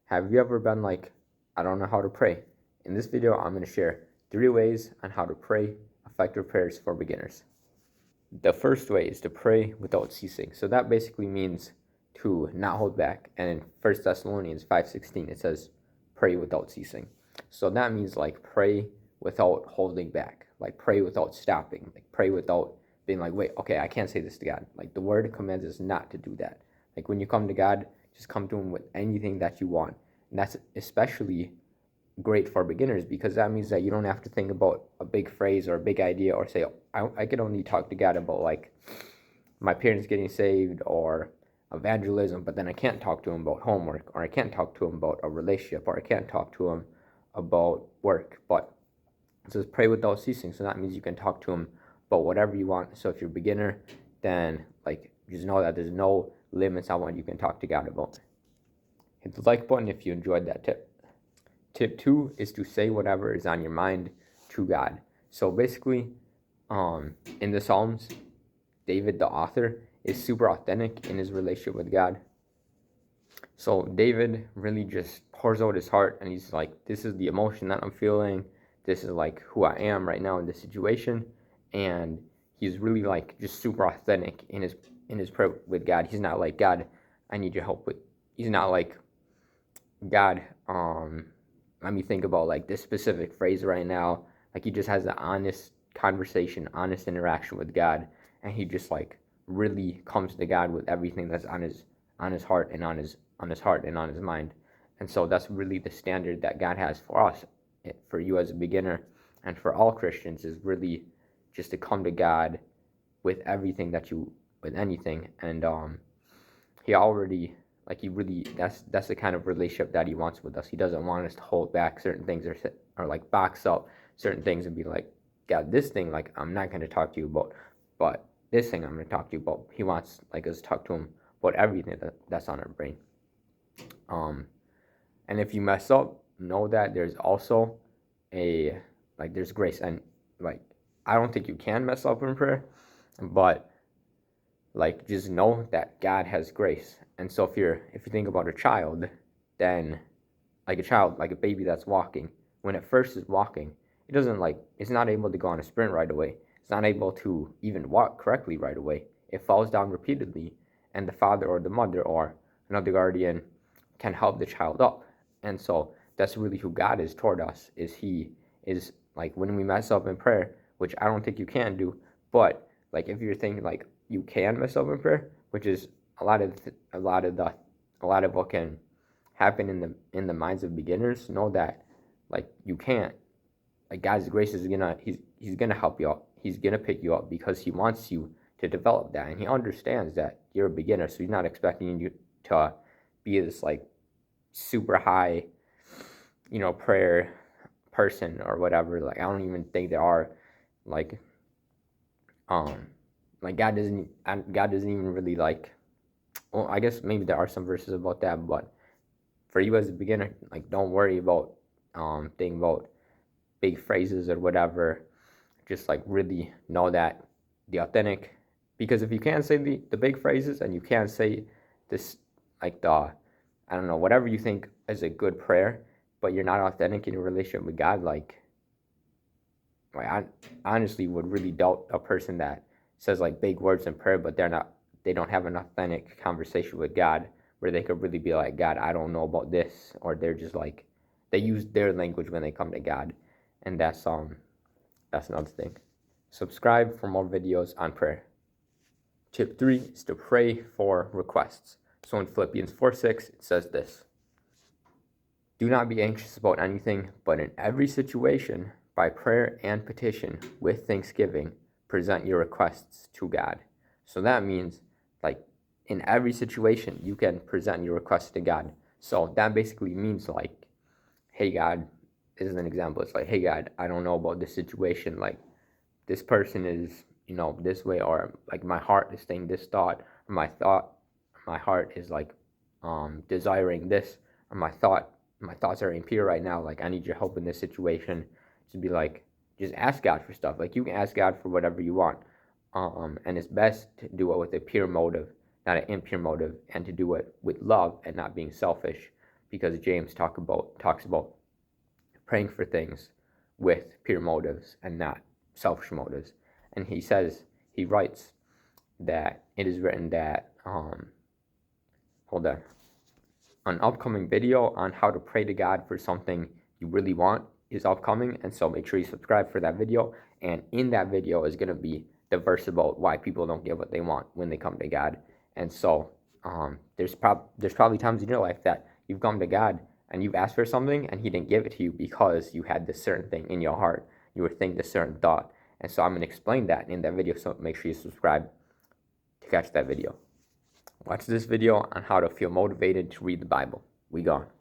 Have you ever been like, I don't know how to pray? In this video, I'm going to share 3 ways on how to pray effective prayers for beginners. The first way is to pray without ceasing. So that basically means to not hold back. And in 1 Thessalonians 5:16, it says, pray without ceasing. So that means like pray without holding back, like pray without stopping, like pray without being like, wait, okay, I can't say this to God. Like the word commands us not to do that. Like when you come to God, just come to him with anything that you want. And that's especially great for beginners because that means that you don't have to think about a big phrase or a big idea or say, I could only talk to God about like my parents getting saved or evangelism, but then I can't talk to him about homework, or I can't talk to him about a relationship, or I can't talk to him about work. But it says pray without ceasing. So that means you can talk to him about whatever you want. So if you're a beginner, then like just know that there's no limits on what you can talk to God about. Hit the like button if you enjoyed that tip. Tip 2 is to say whatever is on your mind to God. So basically, in the Psalms, David, the author, is super authentic in his relationship with God. So David really just pours out his heart, and he's like, this is the emotion that I'm feeling. This is like who I am right now in this situation. And he's really like just super authentic in his prayer with God. He's not like, God, I need your help with. He's not like, God, let me think about like this specific phrase right now. Like he just has an honest conversation, honest interaction with God, and he just like really comes to God with everything that's on his heart and on his heart and on his mind. And so that's really the standard that God has for us, for you as a beginner, and for all Christians, is really just to come to God with everything with anything. And he already, like he really, that's the kind of relationship that he wants with us. He doesn't want us to hold back certain things or like box up certain things and be like, God, this thing, like I'm not going to talk to you about, but this thing I'm going to talk to you about. He wants like us to talk to him about everything that's on our brain. And if you mess up, know that there's also there's grace. And like I don't think you can mess up in prayer, but like just know that God has grace. And so if you think about a child, then like a baby that's walking, when it first is walking, it's not able to go on a sprint right away. It's not able to even walk correctly right away. It falls down repeatedly, and the father or the mother or another guardian can help the child up. And so that's really who God is toward us. He is like when we mess up in prayer, which I don't think you can do, but like if you're thinking like you can mess up in prayer, which is a lot of what can happen in the minds of beginners, know that like you can't. Like God's grace is he's gonna help you out. He's gonna pick you up because he wants you to develop that, and he understands that you're a beginner, so he's not expecting you to be this like super high, prayer person or whatever. Like I don't even think there are like God doesn't even really like. Well, I guess maybe there are some verses about that, but for you as a beginner, like don't worry about thinking about big phrases or whatever. Just like really know that the authentic, because if you can't say the big phrases and you can't say this like I don't know, whatever you think is a good prayer, but you're not authentic in your relationship with God, like I honestly would really doubt a person that says like big words in prayer, but they don't have an authentic conversation with God where they could really be like, God, I don't know about this, or they're just like they use their language when they come to God, and that's another thing. Subscribe for more videos on prayer. Tip 3 is to pray for requests. So in Philippians 4:6, it says this: do not be anxious about anything, but in every situation, by prayer and petition, with thanksgiving, present your requests to God. So that means, like, in every situation, you can present your requests to God. So that basically means, like, hey, God, this is an example. It's like, hey, God, I don't know about this situation. Like, this person is, this way, or, like, my heart is saying this thought, or my heart is, like, desiring this, or my thoughts are impure right now. Like, I need your help in this situation. To be like, just ask God for stuff. Like, you can ask God for whatever you want. And it's best to do it with a pure motive, not an impure motive, and to do it with love and not being selfish. because James talks about praying for things with pure motives and not selfish motives. And he writes that it is written that hold on, an upcoming video on how to pray to God for something you really want is upcoming, and so make sure you subscribe for that video. And in that video is going to be the verse about why people don't get what they want when they come to God. And so there's probably times in your life that you've come to God and you've asked for something and he didn't give it to you because you had this certain thing in your heart, you were thinking this certain thought. And so I'm going to explain that in that video, so make sure you subscribe to catch that video. Watch this video on how to feel motivated to read the Bible. We gone.